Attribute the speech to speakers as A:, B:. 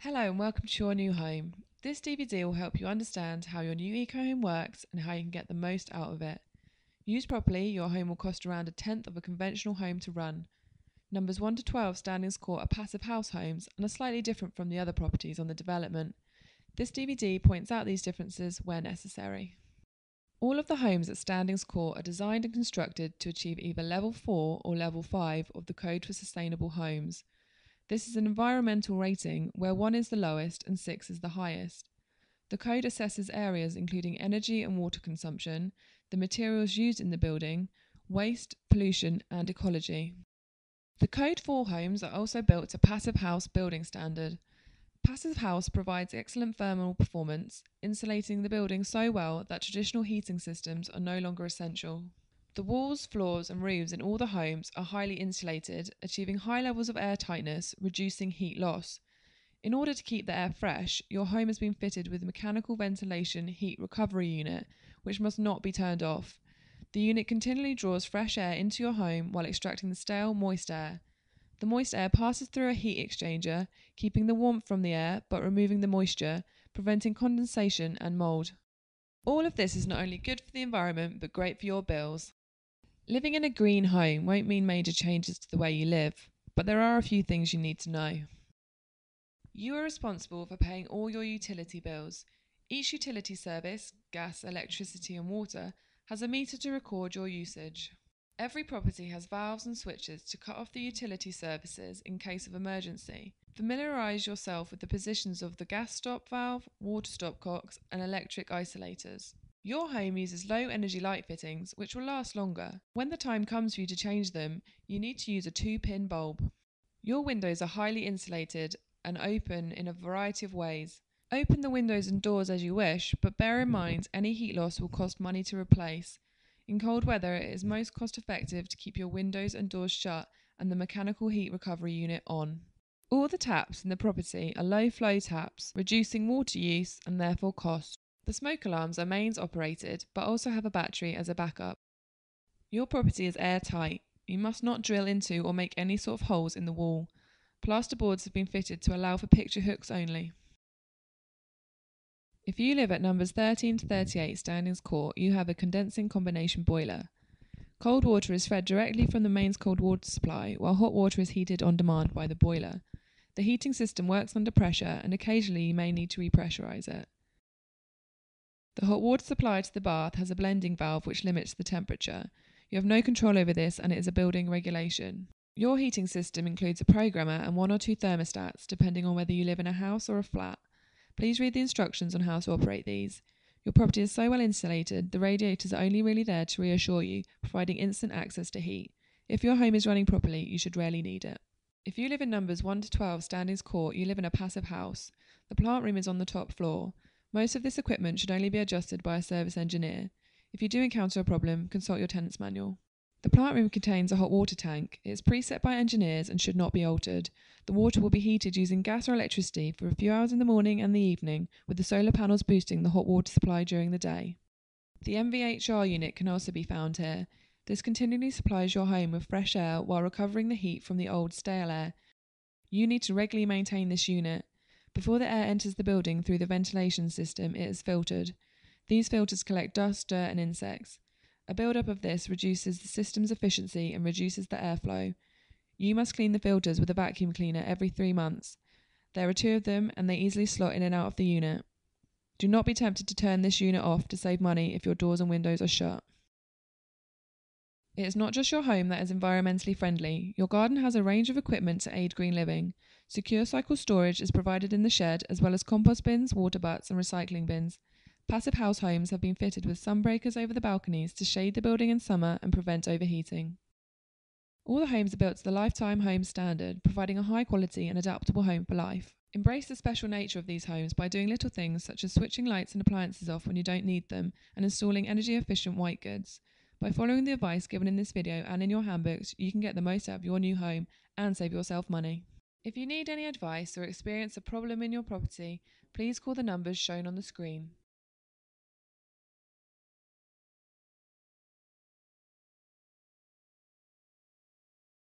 A: Hello and welcome to your new home. This DVD will help you understand how your new eco home works and how you can get the most out of it. Used properly, your home will cost around a tenth of a conventional home to run. Numbers 1 to 12 Standings Court are passive house homes and are slightly different from the other properties on the development. This DVD points out these differences where necessary. All of the homes at Standings Court are designed and constructed to achieve either Level 4 or Level 5 of the Code for Sustainable Homes. This is an environmental rating where 1 is the lowest and 6 is the highest. The code assesses areas including energy and water consumption, the materials used in the building, waste, pollution and ecology. The Code 4 homes are also built to Passive House building standard. Passive House provides excellent thermal performance, insulating the building so well that traditional heating systems are no longer essential. The walls, floors and roofs in all the homes are highly insulated, achieving high levels of air tightness, reducing heat loss. In order to keep the air fresh, your home has been fitted with a mechanical ventilation heat recovery unit, which must not be turned off. The unit continually draws fresh air into your home while extracting the stale, moist air. The moist air passes through a heat exchanger, keeping the warmth from the air but removing the moisture, preventing condensation and mould. All of this is not only good for the environment but great for your bills. Living in a green home won't mean major changes to the way you live, but there are a few things you need to know. You are responsible for paying all your utility bills. Each utility service, gas, electricity and water, has a meter to record your usage. Every property has valves and switches to cut off the utility services in case of emergency. Familiarise yourself with the positions of the gas stop valve, water stopcocks and electric isolators. Your home uses low energy light fittings which will last longer. When the time comes for you to change them, you need to use a 2-pin bulb. Your windows are highly insulated and open in a variety of ways. Open the windows and doors as you wish, but bear in mind any heat loss will cost money to replace. In cold weather, it is most cost effective to keep your windows and doors shut and the mechanical heat recovery unit on. All the taps in the property are low flow taps, reducing water use and therefore cost. The smoke alarms are mains operated but also have a battery as a backup. Your property is airtight. You must not drill into or make any sort of holes in the wall. Plasterboards have been fitted to allow for picture hooks only. If you live at numbers 13 to 38 Standings Court, you have a condensing combination boiler. Cold water is fed directly from the mains cold water supply, while hot water is heated on demand by the boiler. The heating system works under pressure and occasionally you may need to repressurise it. The hot water supply to the bath has a blending valve which limits the temperature. You have no control over this and it is a building regulation. Your heating system includes a programmer and 1 or 2 thermostats, depending on whether you live in a house or a flat. Please read the instructions on how to operate these. Your property is so well insulated, the radiators are only really there to reassure you, providing instant access to heat. If your home is running properly, you should rarely need it. If you live in numbers 1 to 12 Standings Court, you live in a passive house. The plant room is on the top floor. Most of this equipment should only be adjusted by a service engineer. If you do encounter a problem, consult your tenant's manual. The plant room contains a hot water tank. It is preset by engineers and should not be altered. The water will be heated using gas or electricity for a few hours in the morning and the evening, with the solar panels boosting the hot water supply during the day. The MVHR unit can also be found here. This continually supplies your home with fresh air while recovering the heat from the old stale air. You need to regularly maintain this unit. Before the air enters the building through the ventilation system, it is filtered. These filters collect dust, dirt and insects. A build-up of this reduces the system's efficiency and reduces the airflow. You must clean the filters with a vacuum cleaner every 3 months. There are 2 of them and they easily slot in and out of the unit. Do not be tempted to turn this unit off to save money if your doors and windows are shut. It is not just your home that is environmentally friendly. Your garden has a range of equipment to aid green living. Secure cycle storage is provided in the shed, as well as compost bins, water butts and recycling bins. Passive house homes have been fitted with sunbreakers over the balconies to shade the building in summer and prevent overheating. All the homes are built to the Lifetime Home Standard, providing a high quality and adaptable home for life. Embrace the special nature of these homes by doing little things such as switching lights and appliances off when you don't need them and installing energy efficient white goods. By following the advice given in this video and in your handbooks, you can get the most out of your new home and save yourself money. If you need any advice or experience a problem in your property, please call the numbers shown on the screen.